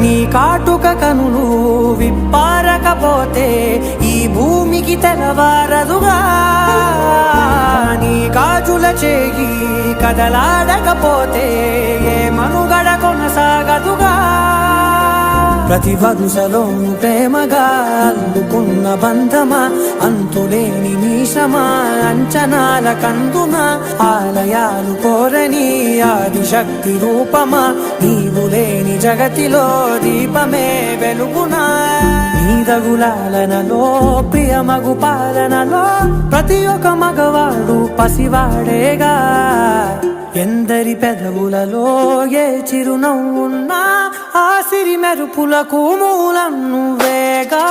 నీ కాటుక కనులు విప్పారకపోతే ఈ భూమికి తెలవారదుగా, నీ గాజుల చేయి కదలాడకపోతే ఏ మనుగడ కొనసాగదుగా. ప్రతి వరుసలో ప్రేమగా అల్లుకున్న బంధమా, అంతులేని నీశమా, అంచనాల కందున ఆలయాలు కోరని ఆదిశక్తి రూపమా, నీవు లేని జగతిలో దీపమే వెలుగునా. నీదగులాలనలో ప్రియమగు పాలనలో ప్రతి ఒక్క మగవాడు పసివాడేగా. ఎందరి పెదవులలో ఏ చిరునవ్వున్నా ఆ సిరి మెరుపులకు మూలం నువ్వేగా.